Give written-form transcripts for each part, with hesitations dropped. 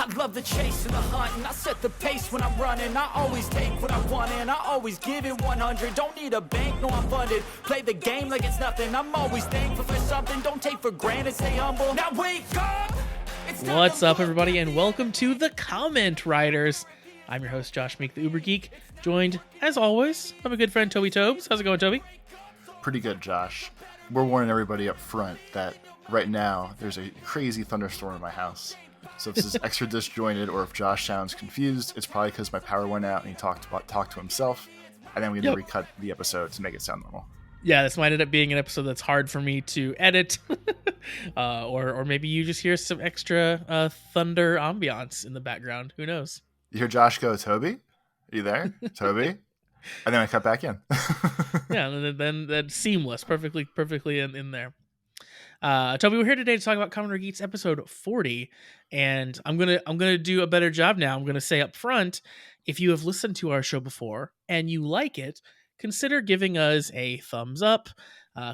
I love the chase and the hunt, and I set the pace when I'm running. I always take what I want and I always give it 100. Don't need a bank, no I'm funded. Play the game like it's nothing. I'm always thankful for something. Don't take for granted, stay humble. Now wake up! What's up, everybody, and welcome to the Comment Riders. I'm your host, Josh Meek, the Uber Geek, joined, as always, by my good friend Toby Tobes. How's it going, Toby? Pretty good, Josh. We're warning everybody up front that right now there's a crazy thunderstorm in my house. So if this is extra disjointed or if Josh sounds confused, it's probably because my power went out and he talked to himself, and then we had to recut the episode to make it sound normal. Yeah, this might end up being an episode that's hard for me to edit, or maybe you just hear some extra thunder ambiance in the background. Who knows? You hear Josh go, Toby? Are you there? Toby? And then I cut back in. Yeah, and then that's seamless, perfectly in there. Toby, we're here today to talk about Kamen Rider Geats episode 40, and I'm gonna do a better job now. I'm gonna say up front, if you have listened to our show before and you like it, consider giving us a thumbs up.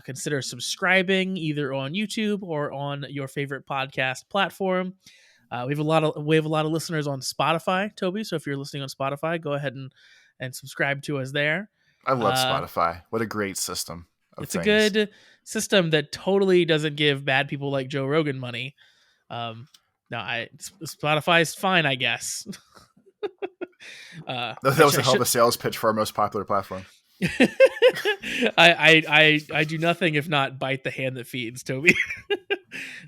Consider subscribing either on YouTube or on your favorite podcast platform. We have a lot of listeners on Spotify, Toby. So if you're listening on Spotify, go ahead and subscribe to us there. I love Spotify. What a great system. It's a good system that totally doesn't give bad people like Joe Rogan money. Spotify's fine, I guess. That was a hell of a sales pitch for our most popular platform. I do nothing if not bite the hand that feeds, Toby.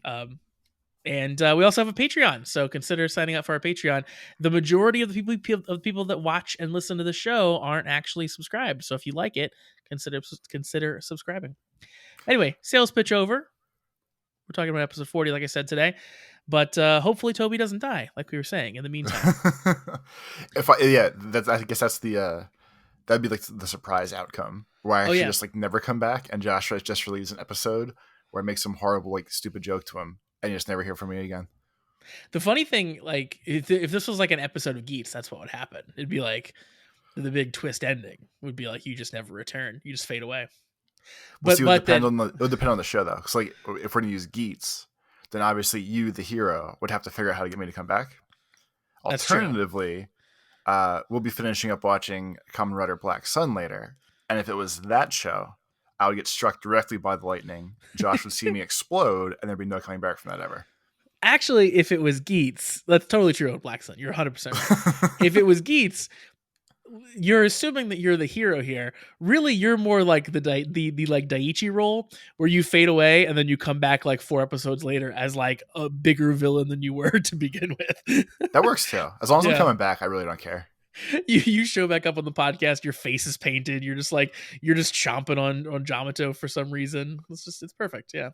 And we also have a Patreon, so consider signing up for our Patreon. The majority of the people that watch and listen to the show aren't actually subscribed, so if you like it, consider subscribing. Anyway, sales pitch over. We're talking about episode 40, like I said today, but hopefully Toby doesn't die, like we were saying. In the meantime, I guess that's the that'd be like the surprise outcome where I actually just like never come back, and Josh just releases an episode where I make some horrible like stupid joke to him, and you just never hear from me again. The funny thing, like if this was like an episode of Geats, that's what would happen. It'd be like the big twist ending would be like you just never return, you just fade away. It would depend on the show though, because like if we're gonna use Geats, then obviously you, the hero, would have to figure out how to get me to come back. Alternatively, we'll be finishing up watching Kamen Rider Black Sun later, and if it was that show, I would get struck directly by the lightning. Josh would see me explode, and there'd be no coming back from that ever. Actually, if it was Geats, that's totally true of Black Sun. You're 100% right. If it was Geats, you're assuming that you're the hero here. Really, you're more like the like Daiichi role, where you fade away and then you come back like 4 episodes later as like a bigger villain than you were to begin with. That works too. As long as I'm coming back, I really don't care. You show back up on the podcast, your face is painted, you're just chomping on Jamato for some reason. It's perfect. Yeah.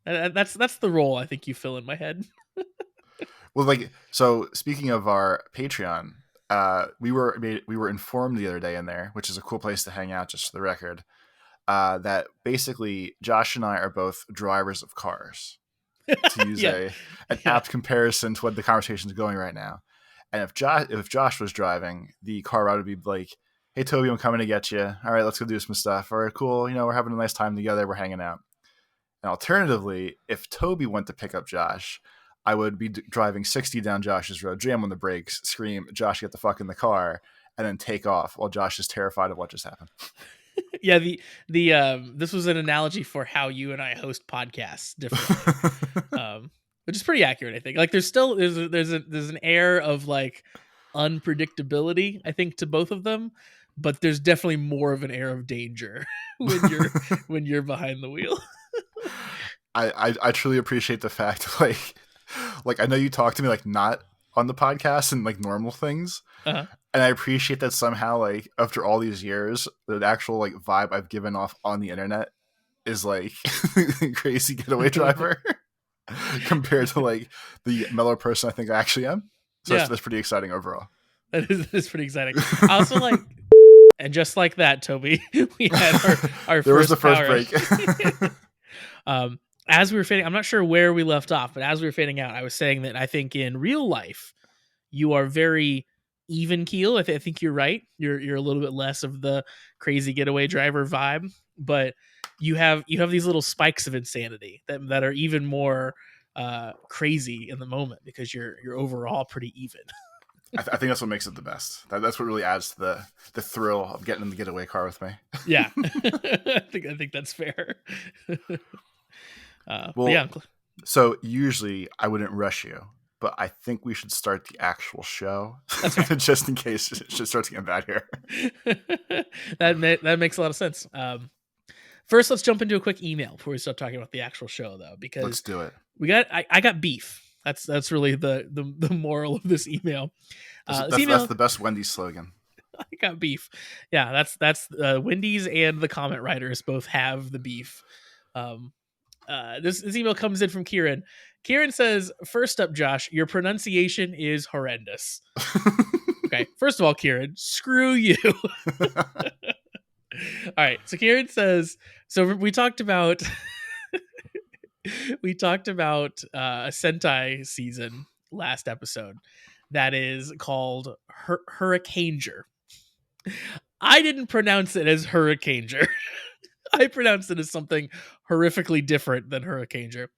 And that's the role I think you fill in my head. Well, like, so speaking of our Patreon, we were informed the other day in there, which is a cool place to hang out, just for the record, that basically Josh and I are both drivers of cars, to use an apt comparison to what the conversation is going right now. And if Josh was driving, the car ride would be like, "Hey Toby, I'm coming to get you. All right, let's go do some stuff. All right, cool. We're having a nice time together. We're hanging out." And alternatively, if Toby went to pick up Josh, I would be driving 60 down Josh's road, jam on the brakes, scream, "Josh, get the fuck in the car," and then take off while Josh is terrified of what just happened. Yeah, this was an analogy for how you and I host podcasts differently. Which is pretty accurate, I think. Like there's an air of like unpredictability, I think, to both of them, but there's definitely more of an air of danger when you're behind the wheel. I truly appreciate the fact like I know you talk to me like not on the podcast and like normal things, and I appreciate that somehow like after all these years the actual like vibe I've given off on the internet is like crazy getaway driver compared to like the mellow person I think I actually am. So that's pretty exciting overall. That is pretty exciting. I also like, and just like that, Toby, we had our there was the first break. As we were fading, I'm not sure where we left off, but as we were fading out, I was saying that I think in real life, you are very even keel. I think you're right. You're a little bit less of the crazy getaway driver vibe, but you have these little spikes of insanity that are even more crazy in the moment because you're overall pretty even. I think that's what makes it the best. That's what really adds to the thrill of getting in the getaway car with me. Yeah, I think that's fair. Well, yeah. So usually I wouldn't rush you, but I think we should start the actual show. That's fair. Just in case it starts getting bad here. that makes a lot of sense. First, let's jump into a quick email before we start talking about the actual show, though, because Let's do it. I got beef. That's really the moral of this email. That's the best Wendy's slogan. I got beef. Yeah, that's Wendy's and the Kamen Riders both have the beef. This email comes in from Kieran. Kieran says, "First up, Josh, your pronunciation is horrendous." Okay, first of all, Kieran, screw you. All right, so Kieran says, so we talked about a Sentai season last episode that is called Hurricaneger. I didn't pronounce it as Hurricaneger. I pronounced it as something horrifically different than Hurricaneger.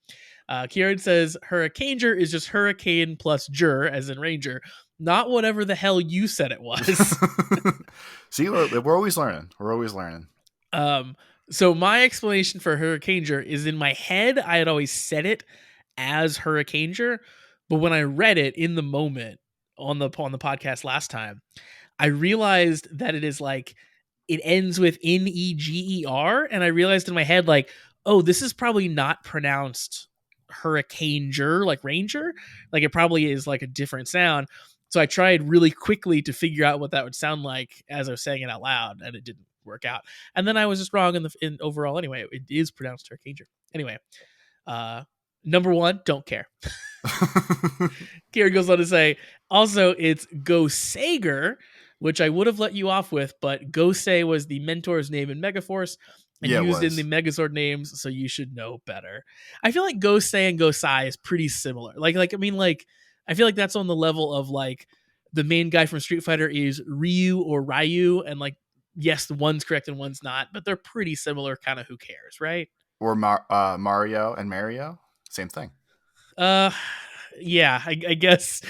Kieran says Hurricaneger is just hurricane plus ger, as in ranger, not whatever the hell you said it was. See, we're always learning. We're always learning. So my explanation for Hurricaneger is in my head. I had always said it as Hurricaneger, but when I read it in the moment on the podcast last time, I realized that it is like it ends with Neger, and I realized in my head like, oh, this is probably not pronounced Hurricaneger like ranger, like it probably is like a different sound. So I tried really quickly to figure out what that would sound like as I was saying it out loud, and it didn't work out. And then I was just wrong in overall anyway. It is pronounced Hurricaneger. Anyway, number one, don't care. Kieran goes on to say, also it's Gosager, which I would have let you off with, but Gosei was the mentor's name in Megaforce and used in the Megazord names, so you should know better. I feel like Gosei and Gosai is pretty similar. I feel like that's on the level of like the main guy from Street Fighter is Ryu or Ryu, and like yes, the one's correct and one's not, but they're pretty similar. Kind of who cares, right? Or Mario and Mario, same thing. Yeah, I guess.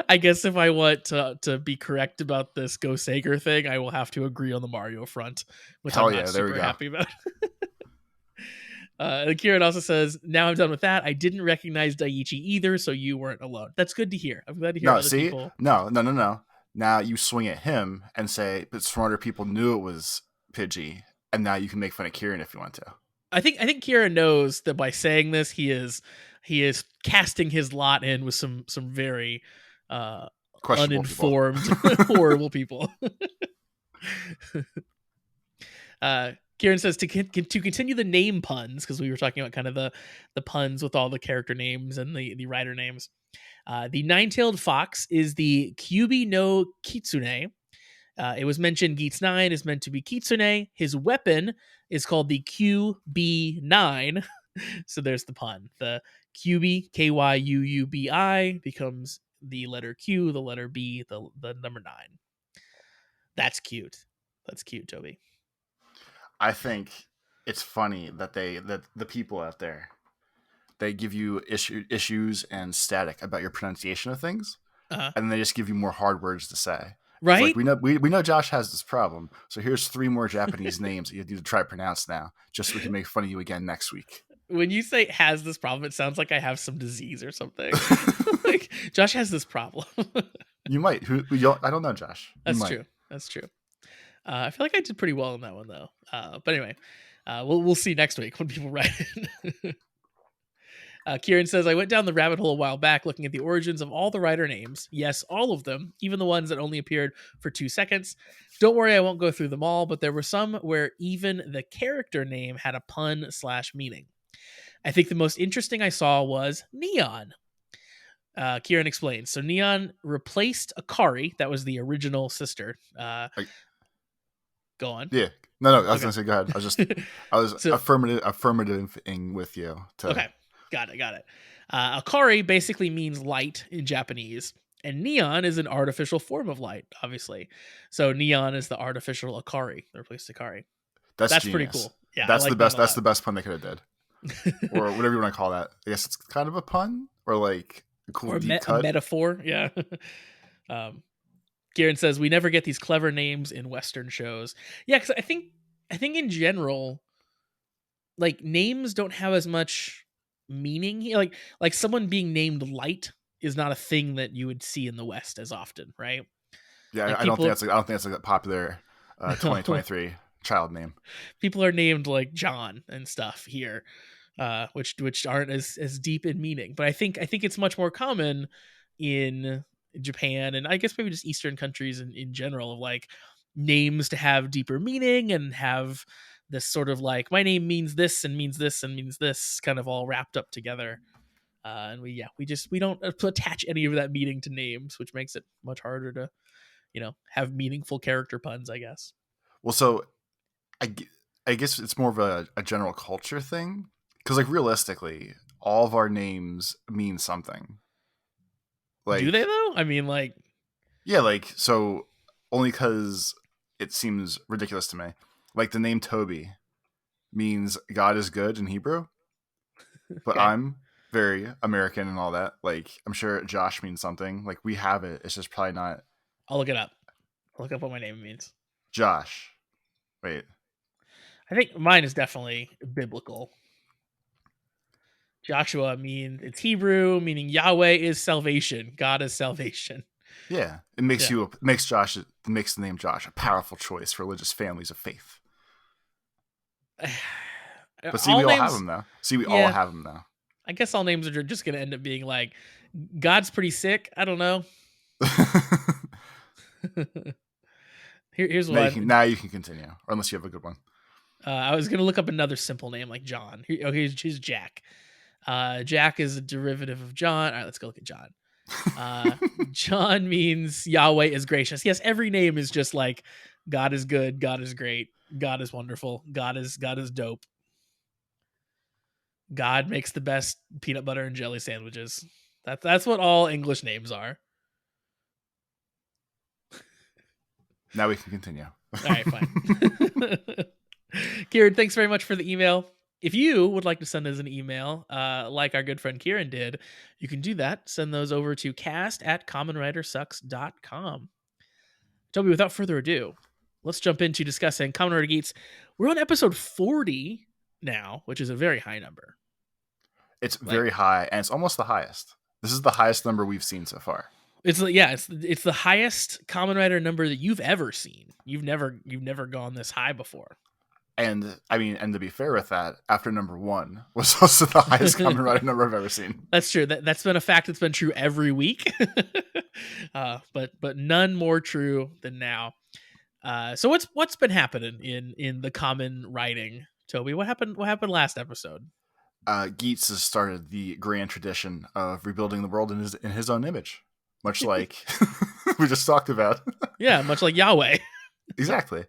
I guess if I want to be correct about this Go Sager thing, I will have to agree on the Mario front, which I'm not super happy about. Kieran also says, now I'm done with that. I didn't recognize Daiichi either, so you weren't alone. That's good to hear. I'm glad to hear other people. No. Now you swing at him and say, but smarter people knew it was Pidgey, and now you can make fun of Kieran if you want to. I think Kieran knows that by saying this, he is casting his lot in with some very uninformed, horrible people. Kieran says to continue the name puns, because we were talking about kind of the puns with all the character names and the rider names. The nine-tailed fox is the Kyubi no Kitsune. It was mentioned Geats 9 is meant to be Kitsune. His weapon is called the QB9. So there's the pun. The Kyubi, Kyuubi, becomes the letter Q, the letter B, the number 9. That's cute. That's cute, Toby. I think it's funny that the people out there, they give you issues and static about your pronunciation of things, and then they just give you more hard words to say. Right? Like we know Josh has this problem, so here's 3 more Japanese names that you need to try to pronounce now, just so we can make fun of you again next week. When you say has this problem, it sounds like I have some disease or something. Like Josh has this problem. You might. I don't know, Josh. That's true. That's true. I feel like I did pretty well in that one though. But anyway, we'll see next week when people write in. Kieran says, I went down the rabbit hole a while back looking at the origins of all the rider names. Yes, all of them, even the ones that only appeared for 2 seconds. Don't worry, I won't go through them all, but there were some where even the character name had a pun/meaning. I think the most interesting I saw was Neon. Kieran explains. So Neon replaced Akari. That was the original sister. Go on. Yeah. No, I was going to say, go ahead. I was affirmative-ing with you. Okay. Got it. Akari basically means light in Japanese, and neon is an artificial form of light, obviously. So neon is the artificial Akari. They replaced Akari. That's pretty cool. Yeah, that's the best. That's the best pun they could have did. or whatever you want to call that. I guess it's kind of a pun or like a cool Or deep a cut. metaphor. Yeah. um, Kieran says we never get these clever names in Western shows. Yeah, because I think in general, like names don't have as much meaning. Like someone being named Light is not a thing that you would see in the West as often, right? Yeah, Like people, I don't think that's like a popular no, 2023 child name. people are named like John and stuff here, which aren't as deep in meaning. But I think it's much more common in Japan and I guess maybe just Eastern countries in general of like names to have deeper meaning and have this sort of like my name means this and means this and means this kind of all wrapped up together. And we don't attach any of that meaning to names, which makes it much harder to have meaningful character puns, I guess. Well, so I, g- I guess it's more of a general culture thing because like realistically, all of our names mean something. Do they Like though? I mean, like, yeah, like so only because it seems ridiculous to me. Like the name Toby means God is good in Hebrew, but okay, I'm very American and all that. Like I'm sure Josh means something. Like we have it. It's just probably not I'll look it up. I'll look up what my name means. Josh. Wait. I think mine is definitely biblical. Joshua means it's Hebrew, meaning Yahweh is salvation. God is salvation. Yeah, Yeah. makes the name Josh a powerful choice for religious families of faith. But see, All we all have names, them now. See, we all yeah. have them now. I guess all names are just going to end up being like, God's pretty sick. I don't know. Here's one. Now you can continue, or unless you have a good one. I was going to look up another simple name like John. Here's Jack. Jack is a derivative of John. All right, let's go look at John. Uh, John means Yahweh is gracious. Yes, every name is just like God is good, God is great, God is wonderful, God is dope. God makes the best peanut butter and jelly sandwiches. That's what all English names are. Now we can continue. All right, fine. Kieran, thanks very much for the email. If you would like to send us an email, like our good friend Kieran did, you can do that. Send those over to cast@commonwritersucks.com. Toby, without further ado, let's jump into discussing Kamen Rider Geats. We're on episode 40 now, which is a very high number. It's Like very high, and it's almost the highest. This is the highest number we've seen so far. it's the highest Kamen Rider number that you've ever seen. You've never gone this high before. And I mean, and to be fair with that, after number 1 was also the highest Kamen Rider number I've ever seen. That's true. That's been a fact that's been true every week. But none more true than now. So what's been happening in the Kamen writing, Toby? What happened last episode? Geats has started the grand tradition of rebuilding the world in his own image, much like we just talked about. Yeah, much like Yahweh. Exactly.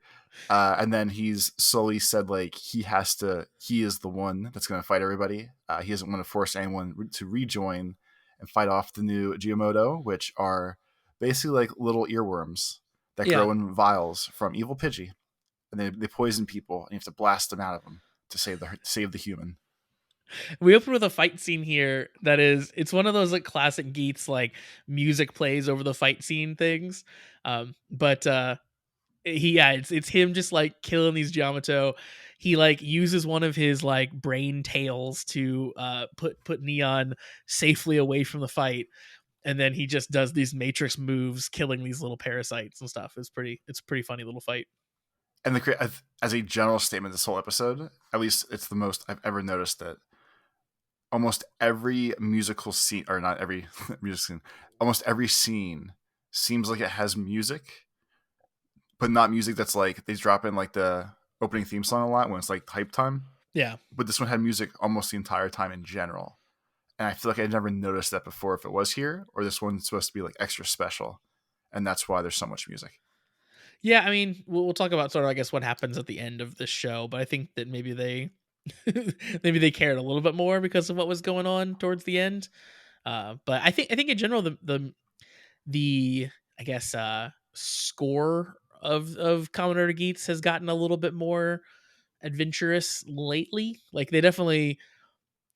And then he's slowly said like he is the one that's going to fight everybody. He doesn't want to force anyone to rejoin and fight off the new Giamoto, which are basically like little earworms that Yeah. grow in vials from evil Pidgey, and they poison people, and you have to blast them out of them to save the human. We open with a fight scene here it's one of those like classic Geats like music plays over the fight scene things. But it's him just like killing these Yamato. He like uses one of his like brain tails to put Neon safely away from the fight, and then he just does these matrix moves killing these little parasites and stuff. It's a pretty funny little fight. And as a general statement, this whole episode, at least it's the most I've ever noticed that almost every musical scene, or not every music scene, almost every scene seems like it has music, but not music that's like they drop in like the opening theme song a lot when it's like hype time. Yeah. But this one had music almost the entire time in general. And I feel like I never noticed that before if it was here, or this one's supposed to be like extra special. And that's why there's so much music. Yeah, I mean, we'll talk about sort of I guess what happens at the end of this show, but I think that maybe they maybe they cared a little bit more because of what was going on towards the end. But I think in general the I guess score of Kamen Rider Geats has gotten a little bit more adventurous lately. Like they definitely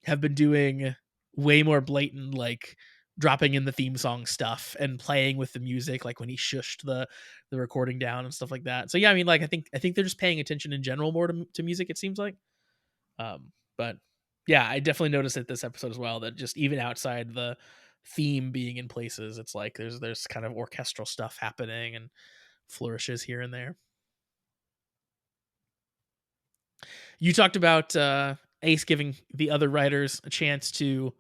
have been doing way more blatant, like dropping in the theme song stuff and playing with the music, like when he shushed the recording down and stuff like that. So yeah, I mean, like I think they're just paying attention in general more to music. It seems like, but yeah, I definitely noticed it this episode as well. That just even outside the theme being in places, it's like there's kind of orchestral stuff happening and flourishes here and there. You talked about Ace giving the other writers a chance to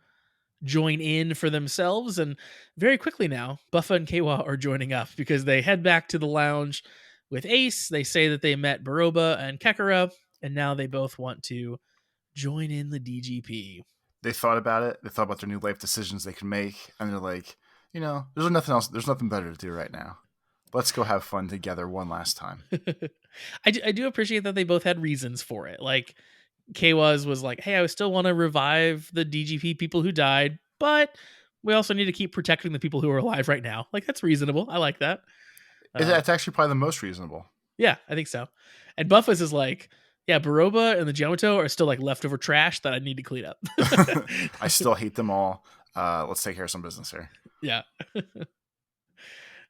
join in for themselves, and very quickly now, Buffa and Kawa are joining up because they head back to the lounge with Ace. They say that they met Baroba and Kekara, and now they both want to join in the DGP. They thought about it. They thought about their new life decisions they could make, and they're like, there's nothing else. There's nothing better to do right now. Let's go have fun together one last time. I do appreciate that they both had reasons for it. Like, Kawa's was like, hey, I still want to revive the DGP people who died, but we also need to keep protecting the people who are alive right now. Like, that's reasonable. I like that. It's actually probably the most reasonable. Yeah, I think so. And Buffus is like, yeah, Baroba and the Yamato are still like leftover trash that I need to clean up. I still hate them all. Let's take care of some business here. Yeah.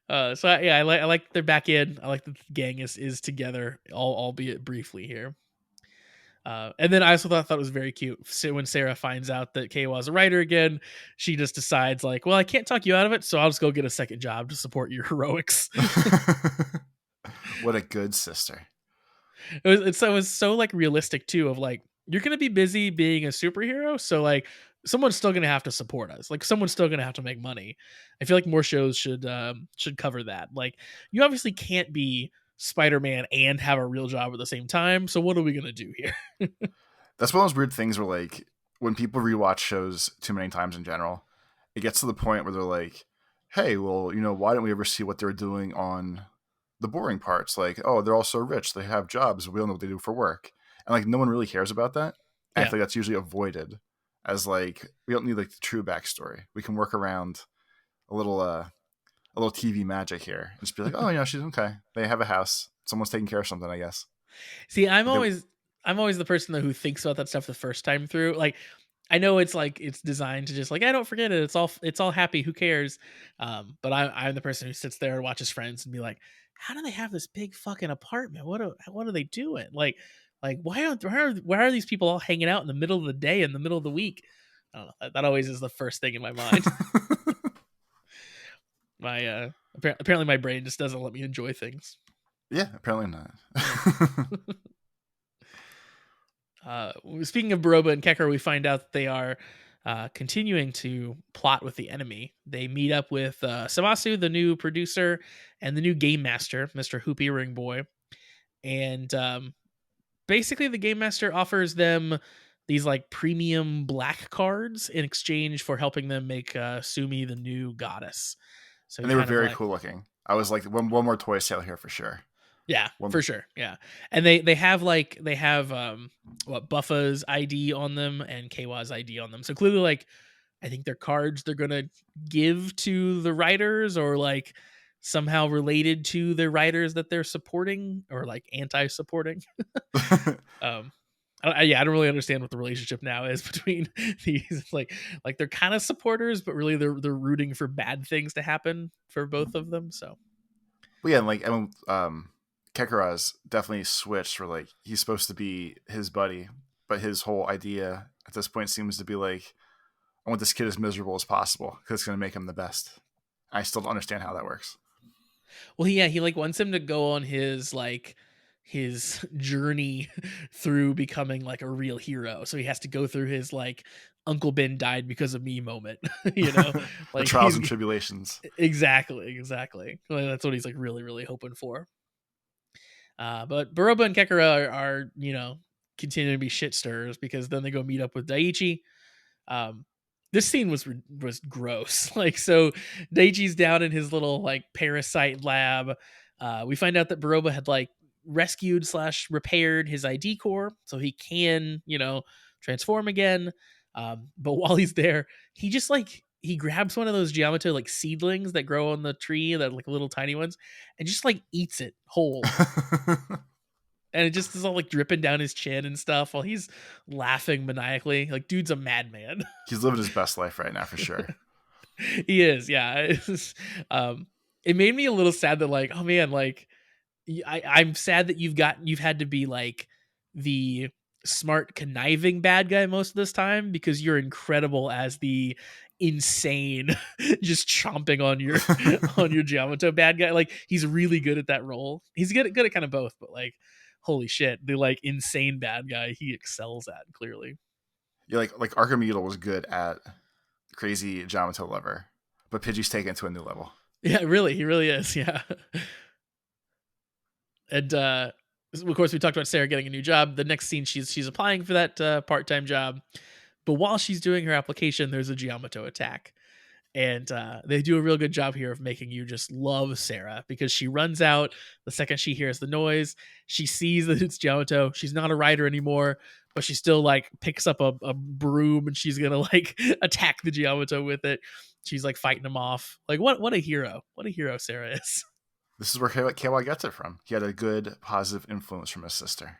I like they're back in. I like that the gang is together, albeit briefly here. And then I also thought it was very cute. So when Sarah finds out that Kawa's a writer again, she just decides like, well, I can't talk you out of it, so I'll just go get a second job to support your heroics. What a good sister. It was so like realistic too, of like, you're gonna be busy being a superhero, so like someone's still gonna have to support us. Like someone's still gonna have to make money. I feel like more shows should cover that. Like, you obviously can't be Spider-Man and have a real job at the same time. So what are we gonna do here? That's one of those weird things where, like, when people rewatch shows too many times in general, it gets to the point where they're like, hey, well, why don't we ever see what they're doing on the boring parts? Like, oh, they're all so rich, they have jobs, we don't know what they do for work. And like, no one really cares about that. And I feel like that's usually avoided as like, we don't need like the true backstory. We can work around a little TV magic here and just be like, oh, she's okay. They have a house. Someone's taking care of something, I guess. See, I'm always the person though who thinks about that stuff the first time through. Like, I know it's like it's designed to just like, I don't forget it. It's all happy. Who cares? But I'm the person who sits there and watches Friends and be like, how do they have this big fucking apartment? What are they doing? Like why are these people all hanging out in the middle of the day, in the middle of the week? I don't know. That always is the first thing in my mind. My apparently my brain just doesn't let me enjoy things. Yeah, apparently not. Speaking of Baroba and Kekker, we find out that they are continuing to plot with the enemy. They meet up with Samasu, the new producer, and the new game master, Mr. Hoop Earring Boy. And basically the game master offers them these like premium black cards in exchange for helping them make Sumi the new goddess. So and they were very cool looking. I was like, one more toy sale here for sure. Yeah, for sure. Yeah. And they have Buffa's ID on them and Kawa's ID on them. So clearly, like, I think they're cards they're gonna give to the writers, or like somehow related to the writers that they're supporting, or like anti-supporting. I don't really understand what the relationship now is between these. Like they're kind of supporters, but really they're rooting for bad things to happen for both of them. So, well, yeah, like Kekara's definitely switched where like he's supposed to be his buddy, but his whole idea at this point seems to be like, I want this kid as miserable as possible because it's going to make him the best. I still don't understand how that works. Well, yeah, he like wants him to go on his journey through becoming like a real hero. So he has to go through his like Uncle Ben died because of me moment, the like trials and tribulations. Exactly. Like, that's what he's like really, really hoping for. But Baroba and Kekara are continuing to be shit stirrers because then they go meet up with Daiichi. This scene was gross. Like, so Daiichi's down in his little like parasite lab. We find out that Baroba had like rescued / repaired his ID core so he can transform again. But while he's there, he just like he grabs one of those Giamato like seedlings that grow on the tree, that like little tiny ones, and just like eats it whole. And it just is all like dripping down his chin and stuff while he's laughing maniacally. Like, dude's a madman. He's living his best life right now for sure. He is, yeah. It made me a little sad that like, oh man, like I'm sad that you've had to be like the smart conniving bad guy most of this time, because you're incredible as the insane just chomping on your on your Yamato bad guy. Like, he's really good at that role. He's good at kind of both, but like, holy shit, the like insane bad guy he excels at, clearly. Yeah, like Archimedes was good at crazy Yamato lover, but Pidgey's taken it to a new level. Yeah, really, he really is. Yeah. And of course, we talked about Sarah getting a new job. The next scene, she's applying for that part-time job, but while she's doing her application, there's a Giamato attack, and they do a real good job here of making you just love Sarah, because she runs out the second she hears the noise. She sees that it's Giamato. She's not a rider anymore, but she still like picks up a broom and she's gonna like attack the Giamato with it. She's like fighting him off. Like, what a hero! What a hero Sarah is. This is where KY gets it from. He had a good, positive influence from his sister.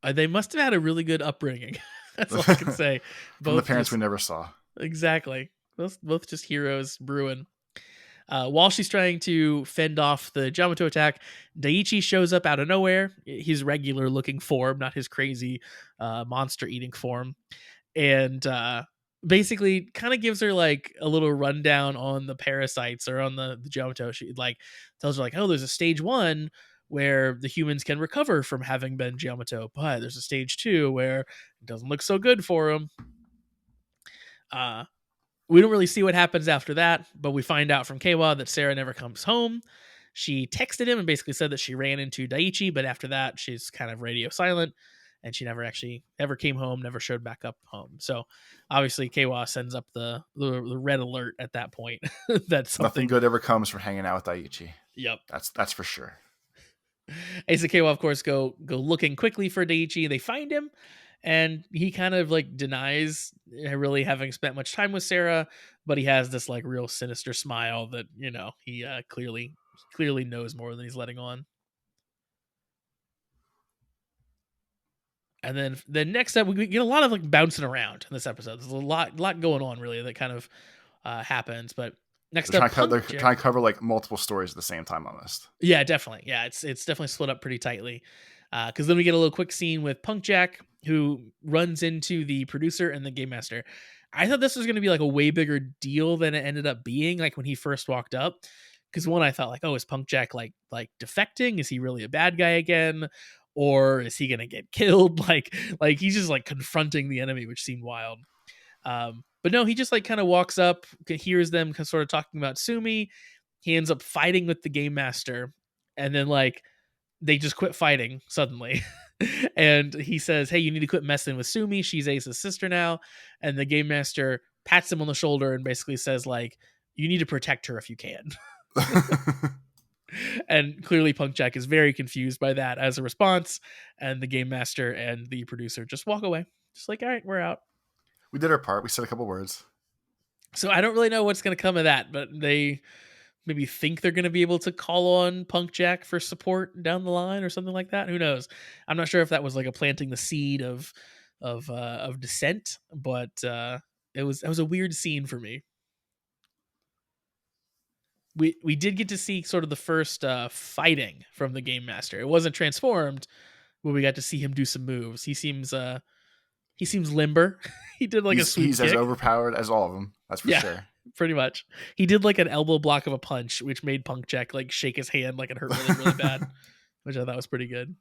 They must have had a really good upbringing. That's all I can say. From the parents we never saw. Exactly. Both just heroes brewing. While she's trying to fend off the Yamato attack, Daiichi shows up out of nowhere. His regular looking form, not his crazy monster eating form. And basically kind of gives her like a little rundown on the parasites, or on the Yamato. She like tells her like, oh, there's a stage 1 where the humans can recover from having been Yamato, but there's a stage 2 where it doesn't look so good for them. We don't really see what happens after that, but we find out from Keiwa that Sarah never comes home. She texted him and basically said that she ran into Daiichi, but after that, she's kind of radio silent, and she never actually ever came home, never showed back up home. So obviously, Keiwa sends up the red alert at that point. That's nothing good ever comes from hanging out with Daiichi. Yep, that's for sure. Ace and Keiwa, of course, go looking quickly for Daiichi. They find him, and he kind of like denies really having spent much time with Sarah, but he has this like real sinister smile that, you know, he clearly knows more than he's letting on. And then next up, we get a lot of like bouncing around in this episode. There's a lot going on really that kind of happens. But next they're up, they're trying to cover like multiple stories at the same time almost. Yeah, definitely. Yeah, it's definitely split up pretty tightly. Because then we get a little quick scene with Punk Jack, who runs into the producer and the game master. I thought this was going to be like a way bigger deal than it ended up being. Like when he first walked up, because one, I thought like, oh, is Punk Jack like defecting? Is he really a bad guy again, or is he going to get killed? Like he's just like confronting the enemy, which seemed wild. But no, he just like kind of walks up, hears them sort of talking about Sumi. He ends up fighting with the game master, and then like they just quit fighting suddenly. And he says, hey, you need to quit messing with Sumi. She's Ace's sister now. And the game master pats him on the shoulder and basically says like, you need to protect her if you can. And clearly Punk Jack is very confused by that as a response. And the game master and the producer just walk away. Just like, all right, we're out. We did our part. We said a couple words. So I don't really know what's going to come of that, but they maybe think they're going to be able to call on Punk Jack for support down the line or something like that. Who knows? I'm not sure if that was like a planting the seed of dissent, but it was a weird scene for me. We did get to see sort of the first fighting from the game master. It wasn't transformed, but we got to see him do some moves. He seems limber. He did like a sweep he's kick. As overpowered as all of them. That's for sure. Pretty much. He did like an elbow block of a punch, which made Punk Jack like shake his hand like it hurt really, really bad, which I thought was pretty good.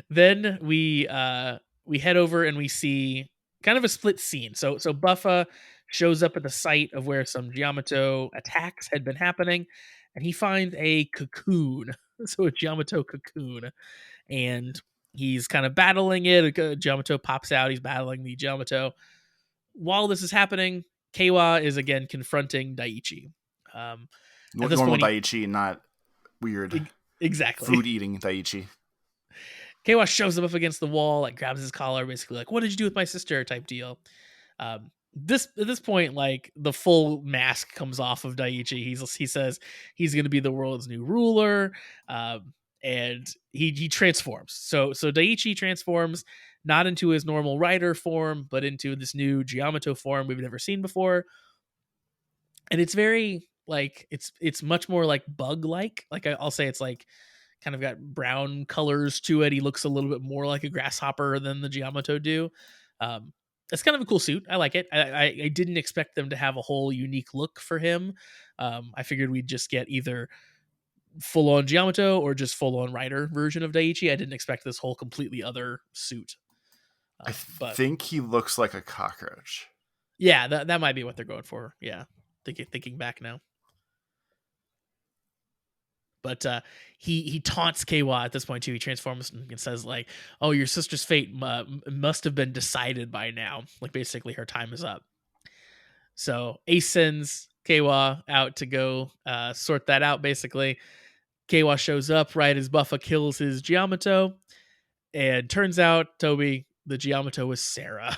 Then we head over and we see kind of a split scene. So Buffa shows up at the site of where some Giamato attacks had been happening, and he finds a cocoon. So a Giamato cocoon, and he's kind of battling it. A Giamato pops out. He's battling the Giamato. While this is happening, Keiwa is again confronting Daiichi. Normal Daiichi, not weird. Exactly. Food-eating Daiichi. Keiwa shows him up against the wall, like grabs his collar, basically like, what did you do with my sister type deal. at this point, like the full mask comes off of Daiichi. He says he's going to be the world's new ruler, and he transforms. So Daiichi transforms not into his normal rider form, but into this new Giamato form we've never seen before, and it's very like it's much more like bug like. I'll say it's like kind of got brown colors to it. He looks a little bit more like a grasshopper than the Giamato do. Um, it's kind of a cool suit. I like it. I didn't expect them to have a whole unique look for him. I figured we'd just get either full on Giamato or just full on rider version of Daiichi. I didn't expect this whole completely other suit. I But think he looks like a cockroach. yeah, that might be what they're going for. Yeah, thinking back now. But he taunts Keiwa at this point too. He transforms and says like, "Oh, your sister's fate must have been decided by now. Like basically, her time is up." So Ace sends Keiwa out to go sort that out. Basically, Keiwa shows up right as Buffa kills his Giamato, and turns out Toby the Giamato was Sarah.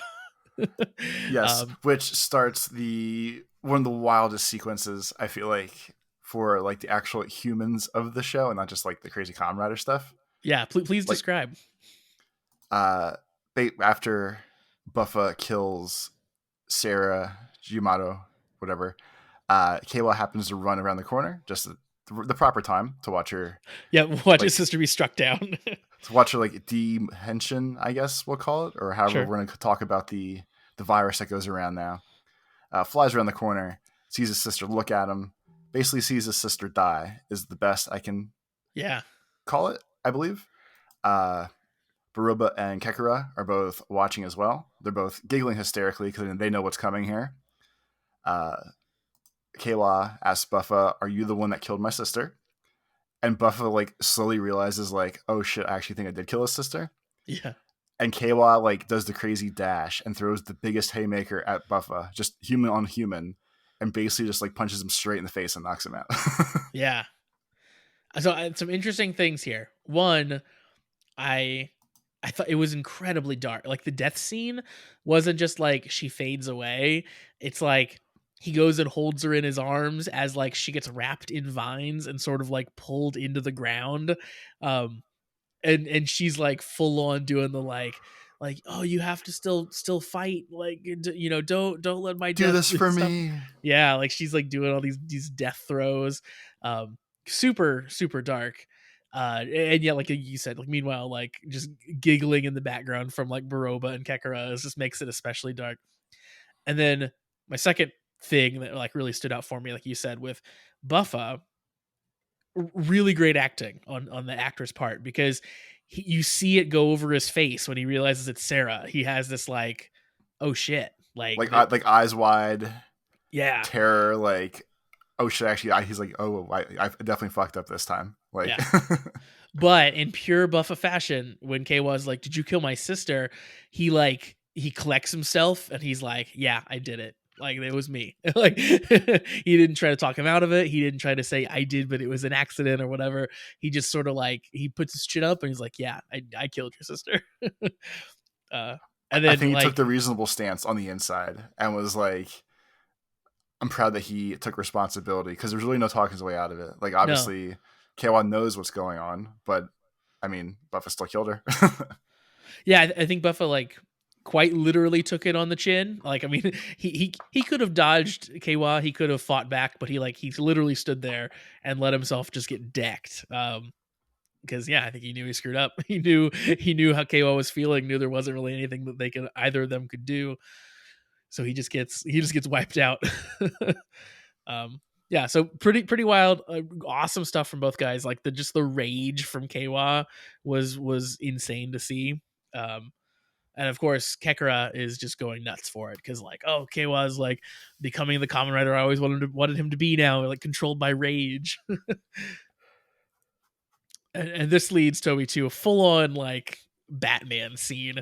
Yes, um, which starts the one of the wildest sequences, I feel like, for like the actual humans of the show and not just like the crazy Kamen Rider stuff. yeah, please Like describe. After Buffa kills Sarah Giumato, whatever, Kayla happens to run around the corner just at the proper time to watch her. Yeah, watch like, his sister be struck down. to watch her like dehension, I guess we'll call it, or however Sure. we're going to talk about the virus that goes around now. Flies around the corner, sees his sister look at him, basically sees his sister die, is the best I can call it, I believe. Baruba and Kekura are both watching as well. They're both giggling hysterically because they know what's coming here. Kayla asks Buffa, "Are you the one that killed my sister?" And Buffa like slowly realizes like, "Oh shit, I actually think I did kill his sister." Yeah. And Kayla like does the crazy dash and throws the biggest haymaker at Buffa, just human on human, and basically just like punches him straight in the face and knocks him out. Yeah. So some interesting things here. One, I thought it was incredibly dark. Like the death scene wasn't just like she fades away. It's like he goes and holds her in his arms as like she gets wrapped in vines and sort of like pulled into the ground. Um and she's like full on doing the like oh you have to still fight like you know don't let my Do death this for stop. me. Yeah, like she's like doing all these death throws. Super dark. And yeah, like you said, like meanwhile, like just giggling in the background from like Baroba and Kekara just makes it especially dark. And then my second thing that like really stood out for me, like you said, with Buffa, really great acting on the actor's part because you see it go over his face when he realizes it's Sarah. He has this like, oh shit, like that, like eyes wide, yeah, terror, like, oh shit, actually, he's like, oh, I definitely fucked up this time. Like, yeah. But in pure Buffa fashion, when Kay was like, "Did you kill my sister?" He collects himself and he's like, "Yeah, I did it. Like it was me." Like he didn't try to talk him out of it. He didn't try to say I did, but it was an accident or whatever. He just sort of like he puts his chin up and he's like, "Yeah, I killed your sister." uh, and then I think he like took the reasonable stance on the inside and was like, I'm proud that he took responsibility because there's really no talking his way out of it. Like, no, obviously, K1 knows what's going on, but I mean, Buffa still killed her. yeah, I think Buffa like quite literally took it on the chin. Like, I mean, he could have dodged Kwa, he could have fought back, but he literally stood there and let himself just get decked. Because yeah, I think he knew he screwed up. He knew how Kwa was feeling. Knew there wasn't really anything that either of them could do. So he just gets wiped out. Yeah, so pretty wild, awesome stuff from both guys. Like the rage from Kwa was insane to see. And of course, Kekara is just going nuts for it because like, oh, Kwa is like becoming the Kamen Rider I always wanted him to be now, like controlled by rage. And this leads Toby to a full on like Batman scene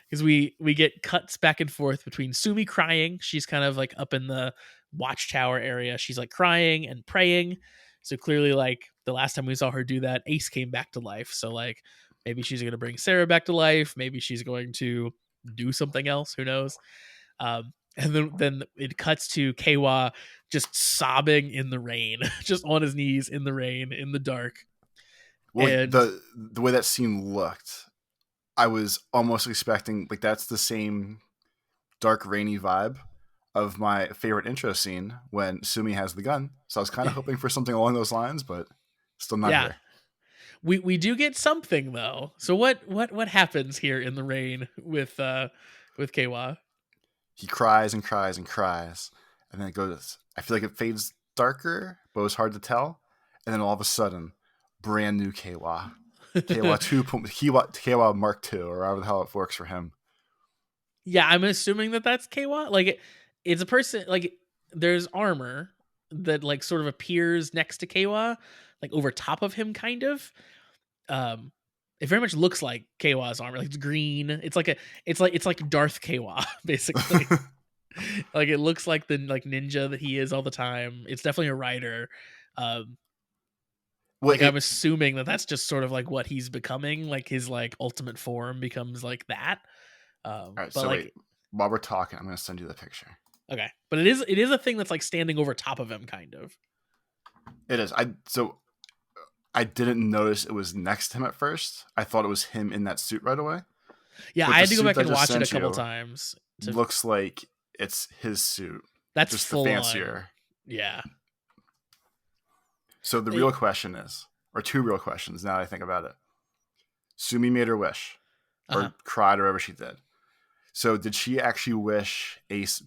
because we get cuts back and forth between Sumi crying. She's kind of like up in the watchtower area. She's like crying and praying. So clearly, like the last time we saw her do that, Ace came back to life. So like maybe she's going to bring Sarah back to life. Maybe she's going to do something else. Who knows? And then it cuts to Keiwa just sobbing in the rain, just on his knees in the rain, in the dark. Well, like, And the way that scene looked, I was almost expecting like that's the same dark rainy vibe of my favorite intro scene when Sumi has the gun. So I was kind of hoping for something along those lines, but still not yeah, here. we do get something though. So what happens here in the rain with Keiwa? He cries and cries and cries, and then it goes. I feel like it fades darker, but it was hard to tell. And then all of a sudden, brand new KWA. KWA 2, KWA Mark 2, or however the hell it works for him. Yeah, I'm assuming that that's Keiwa. Like it's a person. Like there's armor that like sort of appears next to Keiwa, like over top of him, kind of. Um, it very much looks like Keiwa's armor. Like it's green. It's like Darth Keiwa, basically. Like it looks like the like ninja that he is all the time. It's definitely a rider. Um, Well, like I'm assuming that that's just sort of like what he's becoming. Like his like ultimate form becomes like that. all right, But so like wait. While we're talking, I'm going to send you the picture. okay, but it is a thing that's like standing over top of him, kind of. It is. I didn't notice it was next to him at first. I thought it was him in that suit right away. Yeah, But I the had to go suit back I and just watch it a sent couple you times. looks like it's his suit, That's just the full fancier. on. Yeah. So the real question is, or two real questions now that I think about it. Sumi made her wish, or cried, or whatever she did. So did she actually wish Ace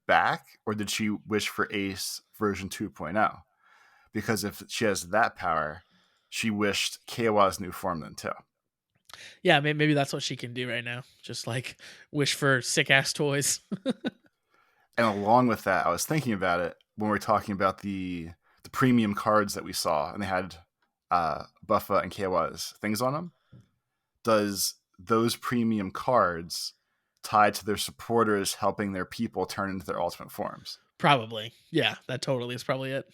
back, or did she wish for Ace version 2.0? Because if she has that power, she wished Keiwa's new form then too. Yeah, maybe that's what she can do right now. Just like wish for sick ass toys. And along with that, I was thinking about it when we were talking about the premium cards that we saw, and they had Buffa and Keiwa's things on them. Does those premium cards tied to their supporters helping their people turn into their ultimate forms? Probably. Yeah, that totally is probably it.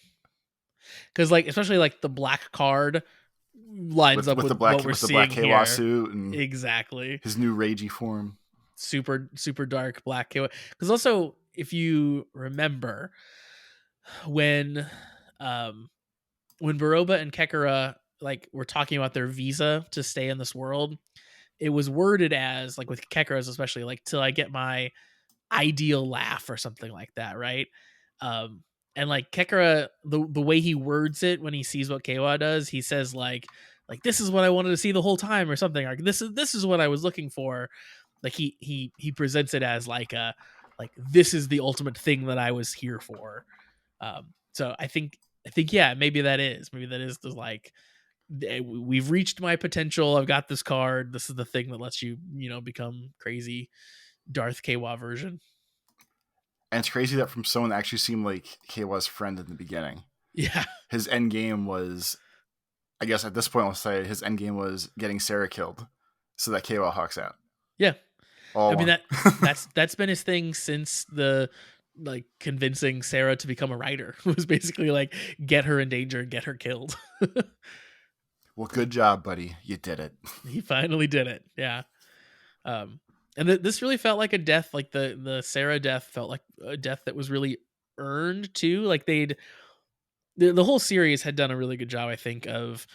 Because like especially like the black card lines up with what we're with the seeing black Keiwa here. suit and Exactly. his new ragey form. Super dark black Keiwa. Because also, if you remember, when Baroba and Kekara like were talking about their visa to stay in this world, it was worded as like with Kekara's especially like till I get my ideal laugh or something like that, right? And like Kekara, the way he words it when he sees what Keiwa does, he says like this is what I wanted to see the whole time or something. Like this is what I was looking for. Like he presents it as like a like this is the ultimate thing that I was here for. So I think yeah, maybe that is the like we've reached my potential. I've got this card. This is the thing that lets you become crazy Darth Keiwa version. And it's crazy that from someone that actually seemed like Keiwa's friend in the beginning. Yeah. His end game was, I guess at this point, I'll say his end game was getting Sarah killed so that Keiwa hawks out. Yeah. All I mean, along. that's been his thing since the like convincing Sarah to become a writer. It was basically like get her in danger and get her killed. Well, good job, buddy. You did it. He finally did it. Yeah. And this really felt like a death, like the Sarah death felt like a death that was really earned too. Like the whole series had done a really good job, I think, of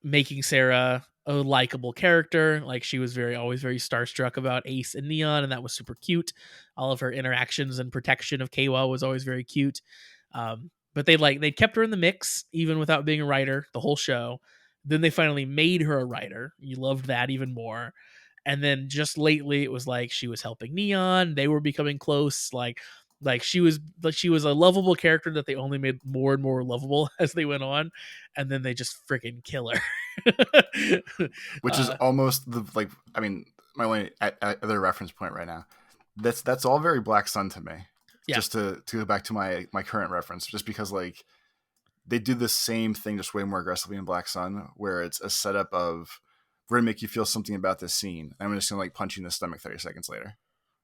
making Sarah a likable character. Like she was always very starstruck about Ace and Neon, and that was super cute. All of her interactions and protection of Keiwa was always very cute. But they kept her in the mix even without being a writer the whole show. Then they finally made her a writer. You loved that even more. And then just lately it was like she was helping Neon. They were becoming close. Like she was a lovable character that they only made more and more lovable as they went on, and then they just freaking kill her. Which is almost the like. I mean, my only other reference point right now. That's all very Black Sun to me. Yeah. Just to go back to my current reference, just because like they do the same thing just way more aggressively in Black Sun, where it's a setup of we're gonna make you feel something about this scene. And I'm just gonna like punch you in the stomach 30 seconds later.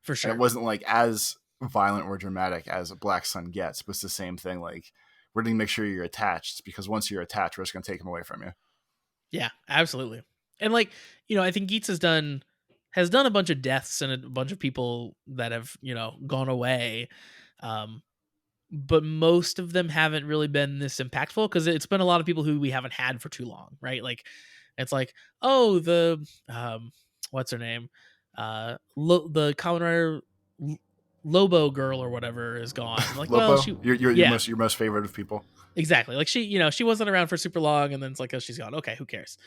For sure. And it wasn't like as violent or dramatic as Black Sun gets, but it's the same thing. Like we're gonna make sure you're attached, because once you're attached, we're just gonna take him away from you. Yeah, absolutely. And like, I think Geats has done has done a bunch of deaths and a bunch of people that have, gone away. But most of them haven't really been this impactful because it's been a lot of people who we haven't had for too long, right? Like, it's like, oh, what's her name? The Kamen Rider Lobo girl or whatever is gone. I'm like, Lobo, well, she, yeah, your most favorite of people. exactly. Like she wasn't around for super long, and then it's like, oh, she's gone. Okay, who cares?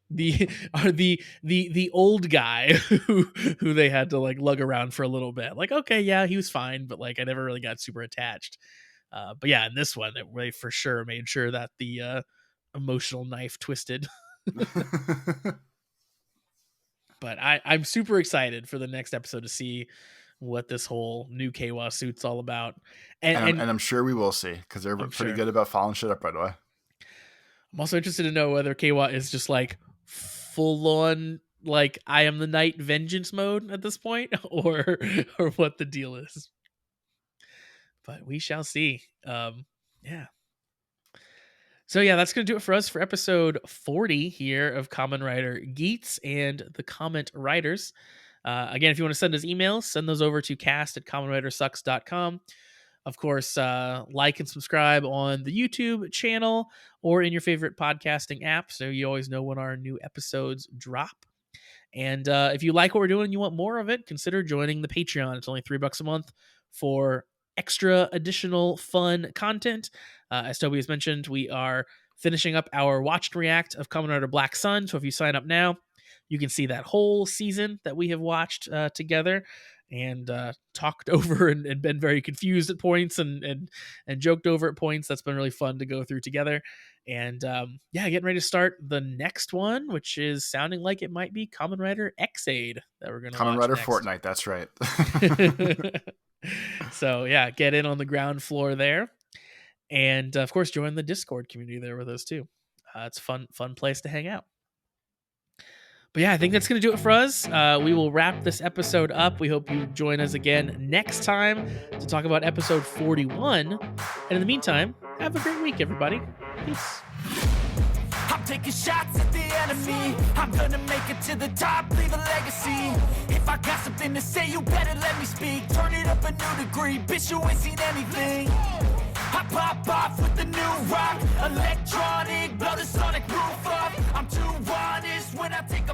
The old guy who they had to like lug around for a little bit. Like, okay, yeah, he was fine, but like I never really got super attached. But yeah, in this one, they for sure made sure that the emotional knife twisted. But I'm super excited for the next episode to see what this whole new Keiwa suit's all about. And I'm sure we will see, because they're pretty good about following shit up right away. I'm also interested to know whether Keiwa is just like full on like I am the knight vengeance mode at this point, or what the deal is. But we shall see. Yeah. So yeah, that's going to do it for us for episode 40 here of Kamen Rider Geats and the Comment Writers. Again, if you want to send us emails, send those over to cast@kamenridersucks.com. Of course, like and subscribe on the YouTube channel or in your favorite podcasting app so you always know when our new episodes drop. And if you like what we're doing and you want more of it, consider joining the Patreon. It's only $3 a month for extra additional fun content. As Toby has mentioned, we are finishing up our Watched React of Kamen Rider Black Sun. So if you sign up now, you can see that whole season that we have watched together and talked over and been very confused at points and joked over at points. That's been really fun to go through together. And getting ready to start the next one, which is sounding like it might be Kamen Rider X-Aid that we're going to watch Kamen Rider next. Fortnite, that's right. So yeah, get in on the ground floor there. And of course, join the Discord community there with us too. It's a fun place to hang out. But yeah, I think that's going to do it for us. We will wrap this episode up. We hope you join us again next time to talk about episode 41. And in the meantime, have a great week, everybody. Peace. I'm taking shots at the enemy. I'm gonna make it to the top, leave a legacy. If I got something to say, you better let me speak. Turn it up a new degree, bitch, you ain't seen anything. I pop off with the new rock, electronic, blow the sonic roof up. I'm too honest when I take